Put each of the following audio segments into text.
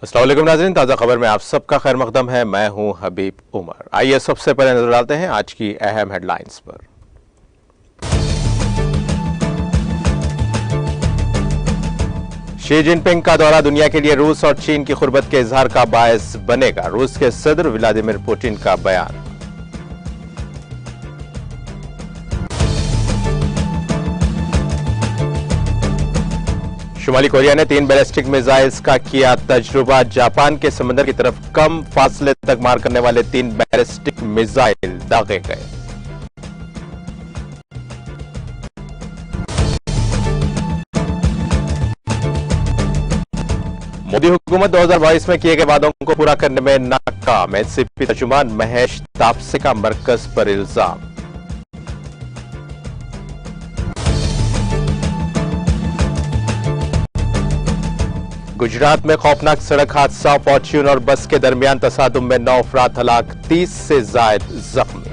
अस्सलाम वालेकुम नाज़रीन, ताज़ा खबर में आप सबका खैर मकदम है। मैं हूं हबीब उमर। आइए सबसे पहले नजर डालते हैं आज की अहम हेडलाइंस पर। शी जिनपिंग का दौरा दुनिया के लिए रूस और चीन की खुर्बत के इजहार का बायस बनेगा, रूस के सदर व्लादिमीर पुतिन का बयान। शुमाली कोरिया ने 3 बैलिस्टिक मिसाइल्स का किया तजुर्बा, जापान के समंदर की तरफ कम फासले तक मार करने वाले 3 बैलिस्टिक मिसाइल दागे गए। मोदी हुकूमत 2022 में किए गए वादों को पूरा करने में नाकाम, एनसीपी तर्जुमान महेश तापसे का मरकज पर इल्जाम। गुजरात में खौफनाक सड़क हादसा, फॉर्च्यून और बस के दरमियान तसादुम में 9 अफराद हलाक, 30 से जायद जख्मी।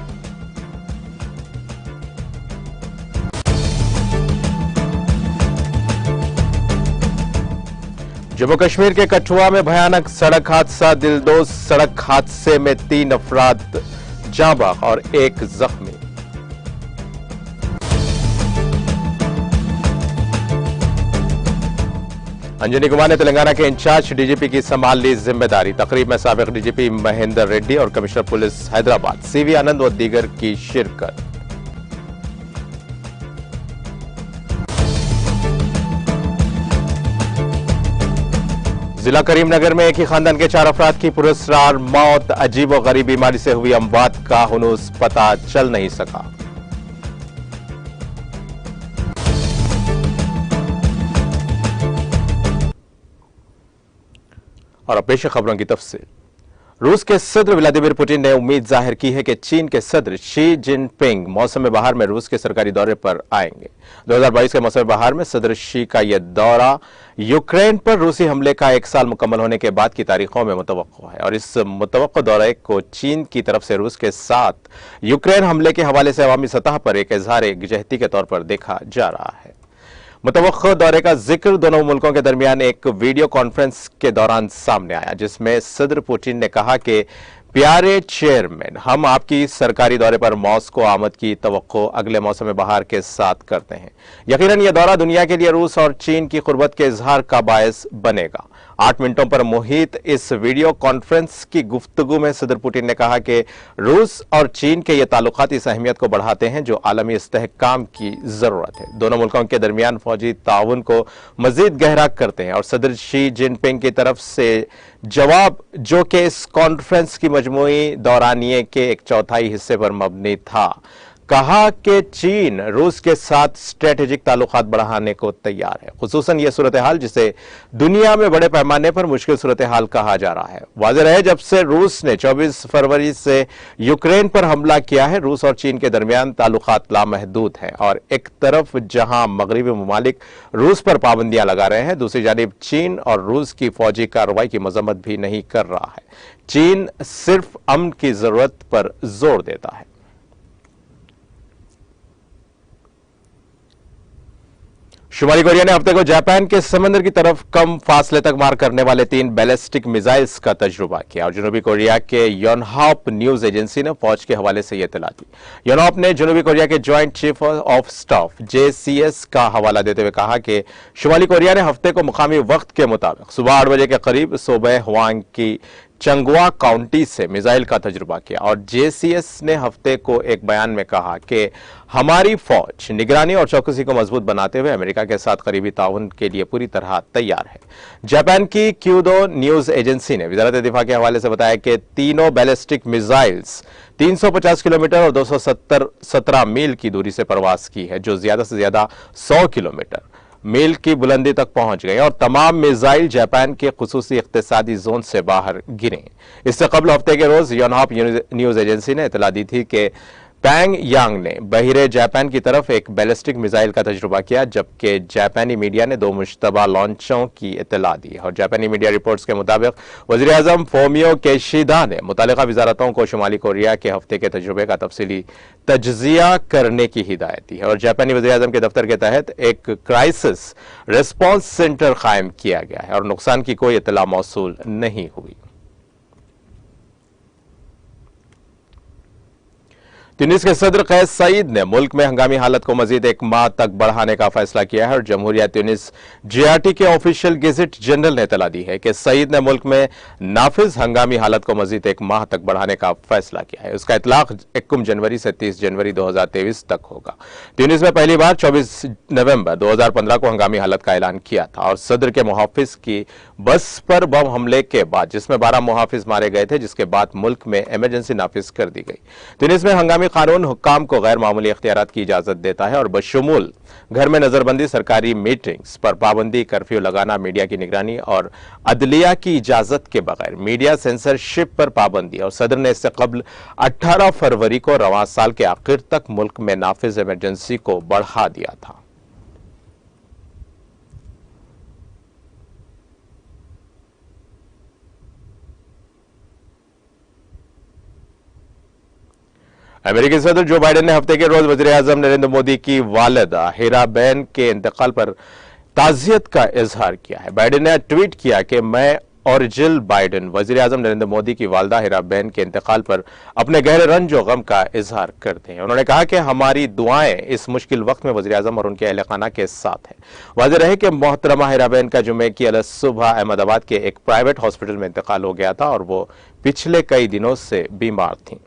जम्मू कश्मीर के कठुआ में भयानक सड़क हादसा, दिलदोज सड़क हादसे में 3 अफराद जाँ बहक और 1 जख्मी। अंजनी कुमार ने तेलंगाना के इंचार्ज डीजीपी की संभाल ली जिम्मेदारी, तकरीब में साबिक डीजीपी महेंद्र रेड्डी और कमिश्नर पुलिस हैदराबाद सीवी आनंद व दीगर की शिरकत। जिला करीमनगर में एक ही खानदान के 4 अफराद की पुरस्कार मौत, अजीब व गरीब बीमारी से हुई अमवात का हुनूस पता चल नहीं सका। और अब पेश खबरों की तफसील। रूस के सदर व्लादिमीर पुतिन ने उम्मीद जाहिर की है कि चीन के सदर शी जिनपिंग मौसम बहार में रूस के सरकारी दौरे पर आएंगे। 2022 के मौसम बहार में सदर शी का यह दौरा यूक्रेन पर रूसी हमले का 1 साल मुकम्मल होने के बाद की तारीखों में मुतवक्को है और इस मुतवक्को दौरे को चीन की तरफ से रूस के साथ यूक्रेन हमले के हवाले से अवामी सतह पर एक इजहार यकजहती के तौर पर देखा जा रहा है। मुतवक्को दौरे का जिक्र दोनों मुल्कों के दरमियान एक वीडियो कॉन्फ्रेंस के दौरान सामने आया, जिसमें सदर पुतिन ने कहा कि प्यारे चेयरमैन, हम आपकी सरकारी दौरे पर मॉस्को आमद की तवक्को अगले मौसम बहार के साथ करते हैं। यकीनन यह दौरा दुनिया के लिए रूस और चीन की खुर्बत के इजहार का बायस बनेगा। 8 मिनटों पर मुहित इस वीडियो कॉन्फ्रेंस की गुफ्तगू में सदर पुतिन ने कहा कि रूस और चीन के ये ताल्लुकात इस अहमियत को बढ़ाते हैं जो आलमी इस्तेहकाम की जरूरत है। दोनों मुल्कों के दरमियान फौजी ताउन को मजीद गहरा करते हैं और सदर शी जिनपिंग की तरफ से जवाब, जो कि इस कॉन्फ्रेंस की मजमूई दौरानिये के 1/4 हिस्से पर मबनी था, कहा कि चीन रूस के साथ स्ट्रेटेजिक ताल्लुकात बढ़ाने को तैयार है, खुसूसन यह सूरत हाल जिसे दुनिया में बड़े पैमाने पर मुश्किल सूरत हाल कहा जा रहा है। वाज़ेह है, जब से रूस ने 24 फरवरी से यूक्रेन पर हमला किया है, रूस और चीन के दरमियान ताल्लुकात लामहदूद हैं और एक तरफ जहां मगरबी ममालिक रूस पर पाबंदियां लगा रहे हैं, दूसरी जानिब चीन और रूस की फौजी कार्रवाई की मजम्मत भी नहीं कर रहा है। चीन सिर्फ अमन की जरूरत पर जोर देता है। शुमाली कोरिया ने हफ्ते को जापान के समंदर की तरफ कम फासले तक मार करने वाले 3 बैलिस्टिक मिसाइल्स का तजुर्बा किया और जनूबी कोरिया के योनहाप न्यूज एजेंसी ने फौज के हवाले से यह इत्तला दी। योनहाप ने जनूबी कोरिया के joint chief of staff JCS का हवाला देते हुए कहा कि शुमाली कोरिया ने हफ्ते को मुकामी वक्त के मुताबिक सुबह 8 बजे के करीब सूबे हुआंग की चंगवा काउंटी से मिसाइल का तजुर्बा किया और JCS ने हफ्ते को एक बयान में कहा कि हमारी फौज निगरानी और चौकसी को मजबूत बनाते हुए अमेरिका के साथ करीबी ताउन के लिए पूरी तरह तैयार है। जापान की क्यूडो न्यूज एजेंसी ने वजारत दिफा के हवाले से बताया कि तीनों बैलिस्टिक मिसाइल्स 350 किलोमीटर और 217 मील की दूरी से परवास की है, जो ज्यादा से ज्यादा 100 किलोमीटर मील की बुलंदी तक पहुंच गए और तमाम मिसाइल जापान के खुसूसी इख्तिसादी जोन से बाहर गिरे। इससे कबल हफ्ते के रोज योनहाप न्यूज एजेंसी ने इतला दी थी कि पैंग यांग ने बहिरे जापान की तरफ एक बैलिस्टिक मिसाइल का तजुर्बा किया, जबकि जापानी मीडिया ने 2 मुश्तबा लॉन्चों की इत्तला दी। और जापानी मीडिया रिपोर्ट्स के मुताबिक वज़ीर आज़म फोमियो केशिदा ने मुतल्लिका वज़ारतों को शुमाली कोरिया के हफ्ते के तजुर्बे का तफसीली तज्जिया करने की हिदायत दी है। और जापानी वज़ीर आज़म के दफ्तर के तहत एक क्राइसिस रिस्पॉन्स सेंटर कायम किया गया है और नुकसान की कोई इत्तला मौसूल नहीं हुई। ट्यूनिस के सदर कैस सईद ने मुल्क में हंगामी हालत को मजीद 1 माह तक बढ़ाने का फैसला किया है और जमहूरिया ट्यूनिस जीआरटी के ऑफिशियल गेजेट जनरल ने इतला दी है कि सईद ने मुल्क में नाफिज हंगामी हालत को मजीद 1 माह तक बढ़ाने का फैसला किया है। उसका इतलाक 1 जनवरी से 30 जनवरी 2023 तक होगा। ट्यूनिस में पहली बार 24 नवंबर 2015 को हंगामी हालत का ऐलान किया था और सदर के मुहाफिज की बस पर बम हमले के बाद, जिसमें 12 मुहाफिज मारे गए थे, जिसके बाद मुल्क में इमरजेंसी नाफिज कर दी गई। ट्यूनिस में हंगामी कानून हुक्काम को गैर मामूली इख्तियारात की इजाजत देता है और बशमूल घर में नजरबंदी, सरकारी मीटिंग्स पर पाबंदी, कर्फ्यू लगाना, मीडिया की निगरानी और अदलिया की इजाजत के बगैर मीडिया सेंसरशिप पर पाबंदी। और सदर ने इससे कबल 18 फरवरी को रवां साल के आखिर तक मुल्क में नाफिज इमरजेंसी को बढ़ा दिया था। अमेरिकी सदर जो बाइडेन ने हफ्ते के रोज वज़ीर आज़म नरेंद्र मोदी की वालिदा हीराबेन के इंतकाल पर ताज़ियत का इजहार किया है। बाइडेन ने ट्वीट किया कि मैं और जिल बाइडेन वज़ीर आज़म नरेंद्र मोदी की वालिदा हीराबेन के इंतकाल पर अपने गहरे रंज और गम का इजहार करते हैं। उन्होंने कहा कि हमारी दुआएं इस मुश्किल वक्त में वज़ीर आज़म और उनके अहल खाना के साथ है। वाज़ेह रहे कि मोहतरमा हीराबेन का जुमे की अलग सुबह अहमदाबाद के एक प्राइवेट हॉस्पिटल में इंतकाल हो गया था और वो पिछले कई दिनों से बीमार थी।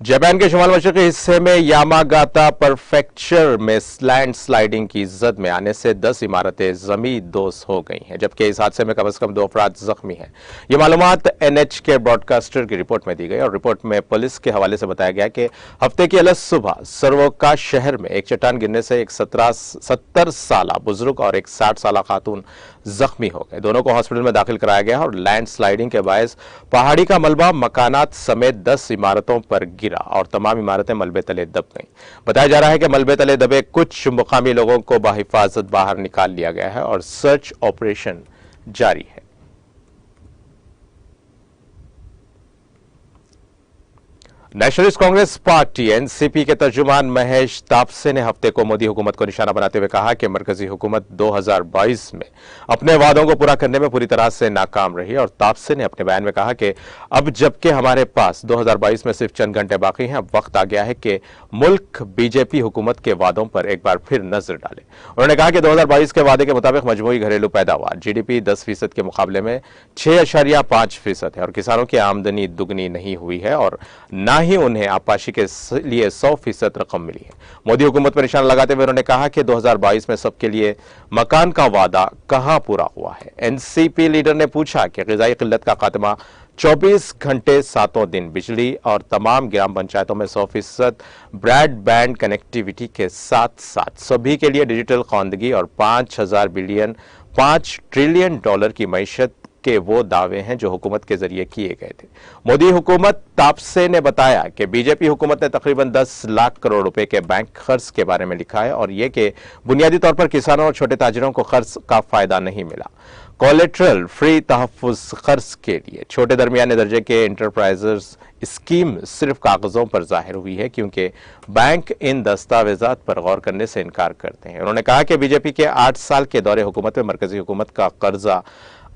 जापान के शुमाल मशरक़ी हिस्से में यामागाता प्रेफेक्चर में लैंड स्लाइडिंग की जद में आने से 10 इमारतें ज़मीन दोज़ हो गई हैं, जबकि इस हादसे में कम से कम 2 अफराद जख्मी हैं। ये मालूमात NHK ब्रॉडकास्टर की रिपोर्ट में दी गई और रिपोर्ट में पुलिस के हवाले से बताया गया कि हफ्ते की अलग सुबह सरवोका शहर में एक चट्टान गिरने से एक 70 साला बुजुर्ग और एक 60 साला खातून जख्मी हो गए। दोनों को हॉस्पिटल में दाखिल कराया गया और लैंड स्लाइडिंग के बायस पहाड़ी का मलबा मकानात समेत 10 इमारतों पर गिरा और तमाम इमारतें मलबे तले दब गईं। बताया जा रहा है कि मलबे तले दबे कुछ मुकामी लोगों को बाहिफाजत बाहर निकाल लिया गया है और सर्च ऑपरेशन जारी है। नेशनलिस्ट कांग्रेस पार्टी एनसीपी के तर्जुमान महेश तापसे ने हफ्ते को मोदी हुकूमत को निशाना बनाते हुए कहा कि मरकजी हुकूमत 2022 में अपने वादों को पूरा करने में पूरी तरह से नाकाम रही। और तापसे ने अपने बयान में कहा कि अब जबकि हमारे पास 2022 में सिर्फ चंद घंटे बाकी हैं, अब वक्त आ गया है कि मुल्क बीजेपी हुकूमत के वादों पर एक बार फिर नजर डाले। उन्होंने कहा कि 2022 के वादे के मुताबिक मजमूई घरेलू पैदावार GDP 10% के मुकाबले में 6.5% है और किसानों की आमदनी दुगनी नहीं हुई है और न ही उन्हें आपाशी के लिए 100% रकम मिली है। मोदी हुकूमत पर निशाना लगाते हुए उन्होंने कहा कि 2022 में सबके लिए मकान का वादा कहां पूरा हुआ है। एनसीपी लीडर ने पूछा कि ग़िज़ाई किल्लत का खात्मा 24 घंटे 7 दिन, बिजली और तमाम ग्राम पंचायतों में 100% ब्रॉडबैंड कनेक्टिविटी के साथ साथ सभी के लिए डिजिटल खवानदगी और 5 ट्रिलियन डॉलर की मईशत के वो दावे हैं जो हुकूमत के जरिए किए गए थे। मोदी हुकूमत तापसे ने बताया कि बीजेपी हुकूमत ने तकरीबन 10 लाख करोड़ रुपए के बैंक खर्च के बारे में लिखा है और यह कि बुनियादी तौर पर किसानों और छोटे ताजिरों को खर्च का फायदा नहीं मिला। कोलेट्रल फ्री तहफ़्फ़ुज़ खर्च के लिए छोटे दरमियाने दर्जे के इंटरप्राइजेस स्कीम सिर्फ कागजों पर जाहिर हुई है, क्योंकि बैंक इन दस्तावेजात पर गौर करने से इनकार करते हैं। उन्होंने कहा कि बीजेपी के 8 साल के दौरे हुकूमत में मरकजी हुकूमत का कर्जा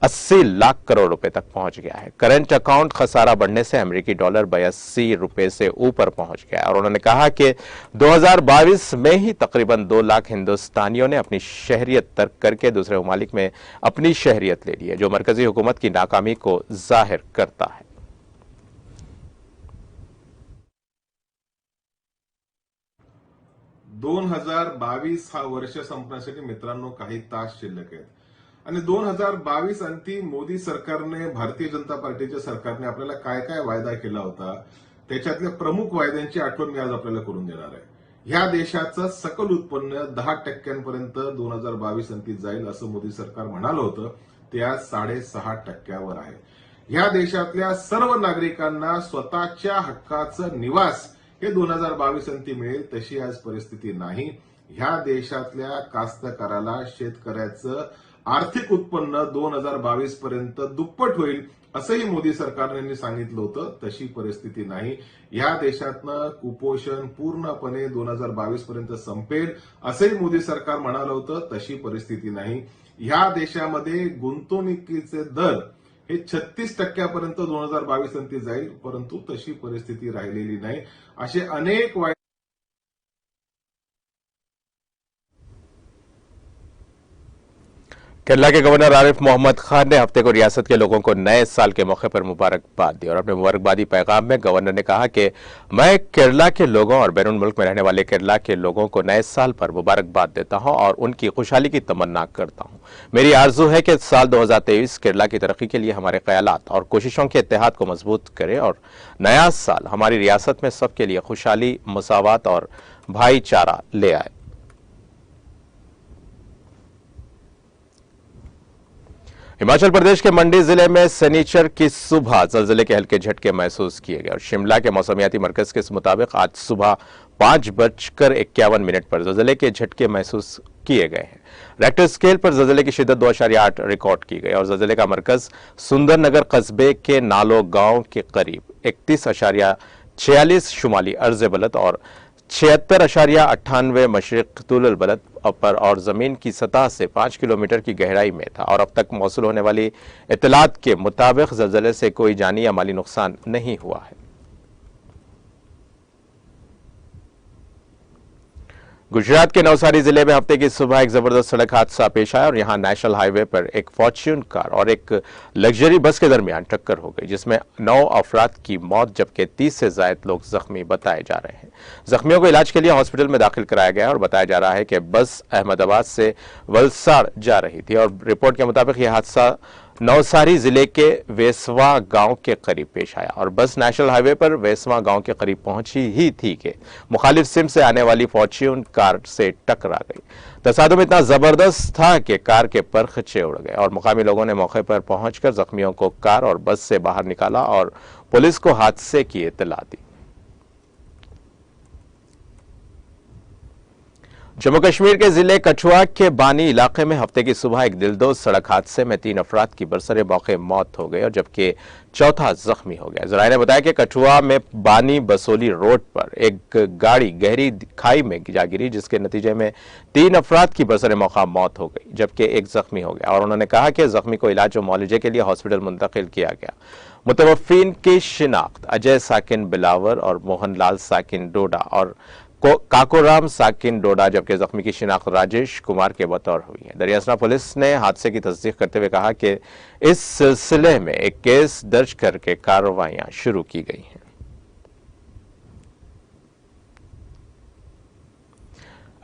80 लाख करोड़ रुपए तक पहुंच गया है। करंट अकाउंट खसारा बढ़ने से अमेरिकी डॉलर 82 रुपए से ऊपर पहुंच गया है और उन्होंने कहा कि 2022 में ही तकरीबन 2 लाख हिंदुस्तानियों ने अपनी शहरियत तर्क करके दूसरे ममालिक में अपनी शहरियत ले ली है, जो मरकजी हुकूमत की नाकामी को जाहिर करता है। 2022 हा वर्ष संपण्यासाठी मित्रांनो काही तास शिल्लक आहेत आणि 2022 अंती मोदी सरकारने, भारतीय जनता पार्टीच्या सरकारने आपल्याला काय काय वायदा केला होता त्याच्यातल्या प्रमुख वायद्यांची आठवण मी आज आपल्याला करून देणार आहे। ह्या देशाचं सकल उत्पन्न 10% 2022 अंती जाईल असं मोदी सरकार म्हणालं होतं, ते आज 6.5% आहे. ह्या देशातल्या सर्व नागरिकांना स्वतःच्या हक्काचं निवास हे 2022 अंती मिळेल तशी आज परिस्थिती नाही. ह्या देशातल्या कास्तकाराला, शेतकऱ्याचं आर्थिक उत्पन्न 2022 पर्यंत दुप्पट होईल असंही मोदी सरकारने सांगितलं होतं, तशी परिस्थिती नाही. या देशातनं कुपोषण पूर्णपणे 2022 पर्यंत संपेल असंही मोदी सरकार म्हणालं होतं, तशी परिस्थिती नाही. ह्या देशामध्ये गुंतवणुकीचे दर हे 36% 2022 अंती जाईल, परंतु तशी परिस्थिती राहिलेली नाही. असे अनेक केरला के गवर्नर आरिफ मोहम्मद खान ने हफ्ते को रियासत के लोगों को नए साल के मौके पर मुबारकबाद दी और अपने मुबारकबादी पैगाम में गवर्नर ने कहा कि मैं केरला के लोगों और बैरून मुल्क में रहने वाले केरला के लोगों को नए साल पर मुबारकबाद देता हूं और उनकी खुशहाली की तमन्ना करता हूं। मेरी आरजू है कि साल 2023 केरला की तरक्की के लिए हमारे ख्यालात और कोशिशों के इत्तेहाद को मजबूत करे और नया साल हमारी रियासत में सबके लिए खुशहाली, मसावत और भाईचारा ले आए। हिमाचल प्रदेश के मंडी जिले में शनिचर की सुबह जलजले के हल्के झटके महसूस किए गए और शिमला के मौसमियाती मरकज के मुताबिक आज सुबह 5:51 पर जलजले के झटके महसूस किए गए हैं। रेक्टर स्केल पर जलजले की शिद्दत 2.8 रिकॉर्ड की गई और जलजले का मरकज सुंदरनगर कस्बे के नालो गांव के करीब 31.46 शुमाली अर्ज बलद और 76.98 मशरिक तुल बलद पर और जमीन की सतह से 5 किलोमीटर की गहराई में था और अब तक मौसूल होने वाली इत्तलात के मुताबिक जलजले से कोई जानी या माली नुकसान नहीं हुआ है। गुजरात के नवसारी जिले में हफ्ते की सुबह एक जबरदस्त सड़क हादसा पेश आया और यहां नेशनल हाईवे पर एक फॉर्च्यून कार और एक लग्जरी बस के दरमियान टक्कर हो गई, जिसमें 9 अफराद की मौत जबकि 30 से ज्यादा लोग जख्मी बताए जा रहे हैं। जख्मियों को इलाज के लिए हॉस्पिटल में दाखिल कराया गया और बताया जा रहा है कि बस अहमदाबाद से वलसाड़ जा रही थी और रिपोर्ट के मुताबिक यह हादसा नवसारी जिले के वेसवा गांव के करीब पेश आया और बस नेशनल हाईवे पर वेसवा गांव के करीब पहुंची ही थी कि मुखालिफ सिम से आने वाली फॉर्च्यून कार से टकरा गई। तसादुम इतना जबरदस्त था कि कार के परखचे उड़ गए और मुकामी लोगों ने मौके पर पहुंचकर जख्मियों को कार और बस से बाहर निकाला और पुलिस को हादसे की इत्तला दी। जम्मू कश्मीर के जिले कठुआ के बानी इलाके में हफ्ते की सुबह एक दिलदोज सड़क हादसे में 3 अफराद की बरसरे मौके मौत हो गई और जबकि चौथा जख्मी हो गया। जराये ने बताया कि कठुआ में बानी बसोली रोड पर एक गाड़ी गहरी खाई में जा गिरी, जिसके नतीजे में 3 अफराद की बरसरे मौका मौत हो गई जबकि एक जख्मी हो गया और उन्होंने कहा कि जख्मी को इलाज और मुआवजे के लिए हॉस्पिटल मुंतकिल किया गया। मुतवफ़्फ़ीन की शिनाख्त अजय साकिन बिलावर और मोहनलाल साकिन डोडा और काकोराम साकिन डोडा जबकि जख्मी की शिनाख्त राजेश कुमार के बतौर हुई है। दरियासना पुलिस ने हादसे की तस्दीक करते हुए कहा कि इस सिलसिले में एक केस दर्ज करके कार्रवाइयां शुरू की गई हैं।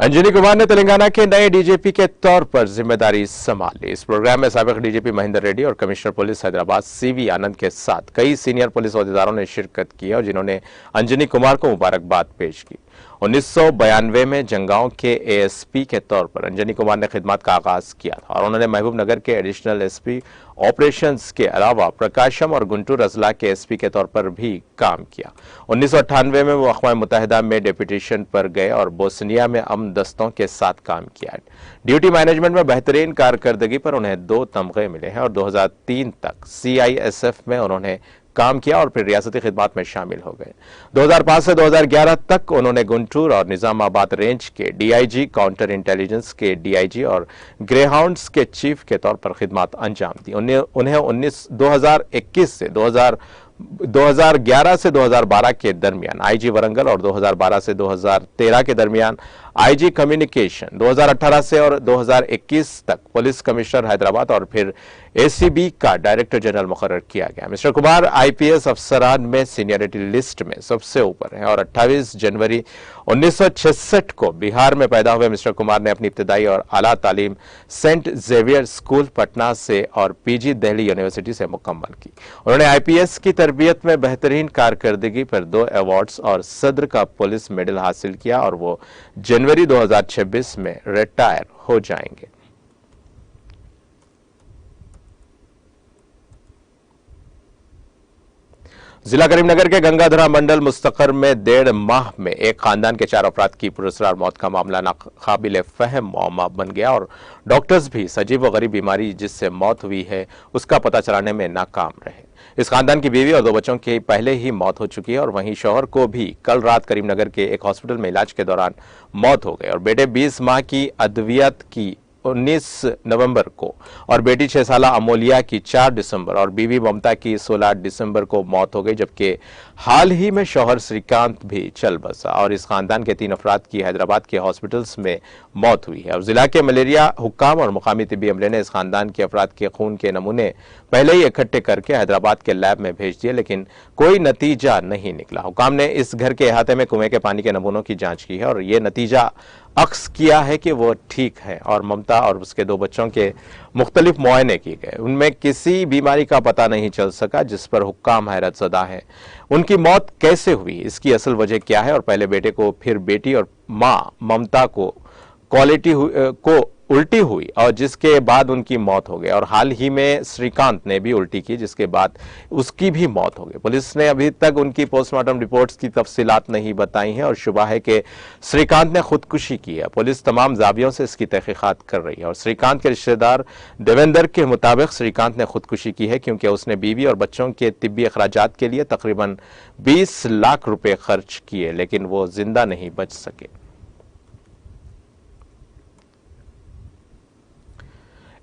अंजनी कुमार ने तेलंगाना के नए डीजीपी के तौर पर जिम्मेदारी संभाली। इस प्रोग्राम में साबिक डीजीपी महेंद्र रेड्डी और कमिश्नर पुलिस हैदराबाद सीवी आनंद के साथ कई सीनियर पुलिस अहदेदारों ने शिरकत की और जिन्होंने अंजनी कुमार को मुबारकबाद पेश की। 1992 में जंगांव के एएसपी के तौर पर अंजनी कुमार ने खिदमत का आगाज किया था और उन्होंने महबूब नगर के एडिशनल एसपी ऑपरेशंस के अलावा प्रकाशम और गुंटूर अजला के एसपी के तौर पर भी काम किया। 1998 में वो अक़वाम मुत्तहिदा में डेपुटेशन पर गए और बोस्निया में अमन दस्तों के साथ काम किया। ड्यूटी मैनेजमेंट में बेहतरीन कारकर्दगी पर उन्हें 2 तमगे मिले हैं और 2003 तक CISF में उन्होंने काम किया और फिर रियासती खिदमत में शामिल हो गए। 2005 से 2011 तक उन्होंने गुंटूर और निजामाबाद रेंज के DIG, काउंटर इंटेलिजेंस के DIG और ग्रेहाउंड्स के चीफ के तौर पर खिदमत अंजाम दी। उन्हें 2011 से 2012 के दरमियान IG वरंगल और 2012 से 2013 के दरमियान IG कम्युनिकेशन, 2018 से और 2021 तक पुलिस कमिश्नर हैदराबाद और फिर ACB का डायरेक्टर जनरल मुकर्रर किया गया। मिस्टर कुमार IPS अफसरान में सीनियरिटी लिस्ट में सबसे ऊपर है और 28 जनवरी 1966 को बिहार में पैदा हुए मिस्टर कुमार ने अपनी इब्तदाई और आला तालीम सेंट जेवियर स्कूल पटना से और PG दिल्ली यूनिवर्सिटी से मुकम्मल की। उन्होंने IPS की तरबियत में बेहतरीन कारकर्दगी पर 2 अवार्ड्स और सदर का पुलिस मेडल हासिल किया और वो जनवरी 2026 में रिटायर हो जाएंगे। जिला करीमनगर के गंगाधरा मंडल मुस्तकर में 1.5 माह में एक खानदान के 4 अफराद की पुरस्कार मौत का मामला नाकाबिले फहम मौमा बन गया और डॉक्टर्स भी सजीव व गरीब बीमारी जिससे मौत हुई है उसका पता चलाने में नाकाम रहे। इस खानदान की बीवी और 2 बच्चों की पहले ही मौत हो चुकी है और वहीं शौहर को भी कल रात करीमनगर के एक हॉस्पिटल में इलाज के दौरान मौत हो गई और बेटे 20 माह की अद्वियत की 19 नवंबर को और बेटी 6 साल अमोलिया की 4 दिसंबर और बीवी ममता की 16 दिसंबर को मौत हो गई, जबकि हाल ही में शौहर श्रीकांत भी चल बसा और इस खानदान के 3 अफराद की हैदराबाद के हॉस्पिटल्स में मौत हुई है और जिला के मलेरिया हुक्काम और मुकामी तिब्बी अमले ने इस खानदान के अफराद के खून के नमूने पहले ही इकट्ठे करके हैदराबाद के लैब में भेज दिए, लेकिन कोई नतीजा नहीं निकला। हुक्काम ने इस घर के अहाते में कुएं के पानी के नमूनों की जांच की है और ये नतीजा अक्स किया है कि वो ठीक है और ममता और उसके 2 बच्चों के मुख्तलिफ मुआयने किए गए, उनमें किसी बीमारी का पता नहीं चल सका, जिस पर हुक्काम हैरतज़दा है। उनकी मौत कैसे हुई, इसकी असल वजह क्या है और पहले बेटे को फिर बेटी और मां ममता को उल्टी हुई और जिसके बाद उनकी मौत हो गई और हाल ही में श्रीकांत ने भी उल्टी की जिसके बाद उसकी भी मौत हो गई। पुलिस ने अभी तक उनकी पोस्टमार्टम रिपोर्ट्स की तफसीलात नहीं बताई हैं और शुबा है कि श्रीकांत ने खुदकुशी की है। पुलिस तमाम जावियों से इसकी तहकीकात कर रही है और श्रीकांत के रिश्तेदार देवेंद्र के मुताबिक श्रीकांत ने खुदकुशी की है क्योंकि उसने बीवी और बच्चों के तिब्बी अखराजात के लिए तकरीबन 20 लाख रुपए खर्च किए, लेकिन वो जिंदा नहीं बच सके।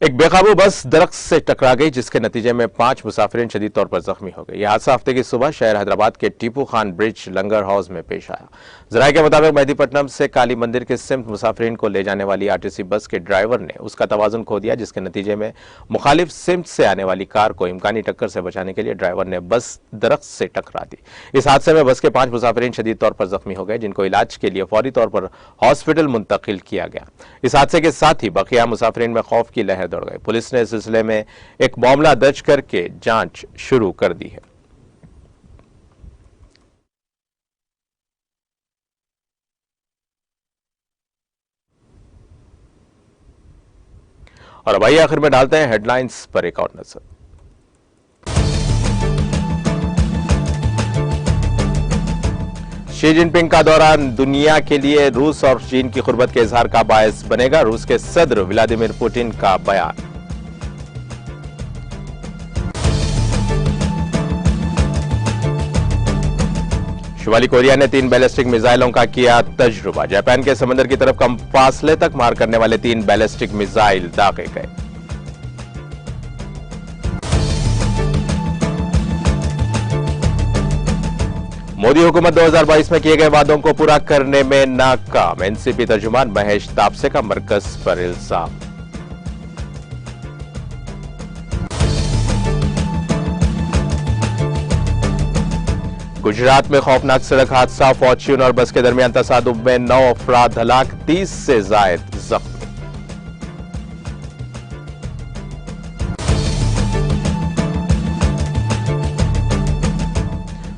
एक बेकाबू बस दरख्त से टकरा गई जिसके नतीजे में 5 मुसाफिरीन शदीद तौर पर जख्मी हो गए। यह हादसा हफ्ते की सुबह शहर हैदराबाद के टीपू खान ब्रिज लंगर हाउस में पेश आया। जराये के मुताबिक मेहदीपट्टनम से काली मंदिर के सिमत मुसाफिरीन को ले जाने वाली आरटीसी बस के ड्राइवर ने उसका तवाजुन खो दिया, जिसके नतीजे में मुखालिफ सिमत से आने वाली कार को इम्कानी टक्कर से बचाने के लिए ड्राइवर ने बस दरख्त से टकरा दी। इस हादसे में बस के 5 मुसाफिरीन शदीद तौर पर जख्मी हो गए, जिनको इलाज के लिए फौरी तौर पर हॉस्पिटल मुंतकिल किया गया। इस हादसे के साथ ही बकिया मुसाफिरीन में खौफ की लहर दौड़ गई। पुलिस ने इस सिलसिले में एक मामला दर्ज करके जांच शुरू कर दी है। और अब आइए आखिर में डालते हैं हेडलाइंस पर एक और नजर। शी जिनपिंग का दौरान दुनिया के लिए रूस और चीन की कुर्बत के इजहार का बायस बनेगा, रूस के सदर व्लादिमीर पुतिन का बयान। शुमाली कोरिया ने 3 बैलिस्टिक मिसाइलों का किया तजुर्बा, जापान के समंदर की तरफ कम फासले तक मार करने वाले 3 बैलिस्टिक मिसाइल दागे गए। मोदी हुकूमत 2022 में किए गए वादों को पूरा करने में नाकाम, एनसीपी तर्जुमान महेश तापसे का मरकज पर इल्जाम। गुजरात में खौफनाक सड़क हादसा, फॉर्च्यून और बस के दरमियान तसादुम में 9 अफराद हलाक, 30 से जायद जख्मी।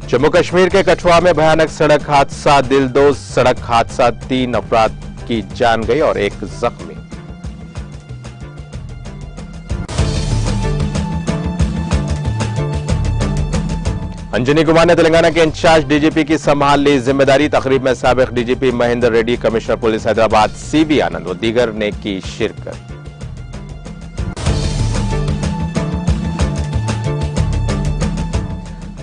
जम्मू कश्मीर के कठुआ में भयानक सड़क हादसा, दिलदोज सड़क हादसा, 3 अफराद की जान गई और 1 जख्मी। अंजनी कुमार ने तेलंगाना के इंचार्ज डीजीपी की संभाल ली जिम्मेदारी, तकरीब में साबिक DGP Mahendra Reddy, commissioner police Hyderabad C V Anand व दीगर ने की शिरकत।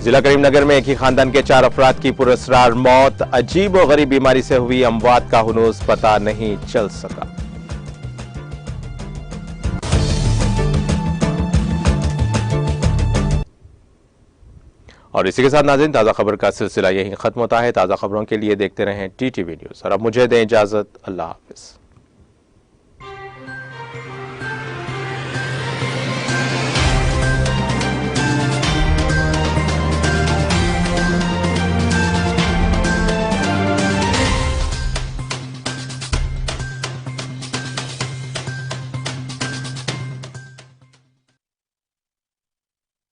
जिला करीमनगर में एक ही खानदान के 4 अफराद की पुरस्कार मौत, अजीब और गरीब बीमारी से हुई अमवात का हुनूस पता नहीं चल सका। और इसी के साथ नाज़रीन ताज़ा खबर का सिलसिला यहीं खत्म होता है। ताज़ा खबरों के लिए देखते रहें टीटीवी न्यूज़ और अब मुझे दें इजाज़त। अल्लाह हाफिज़।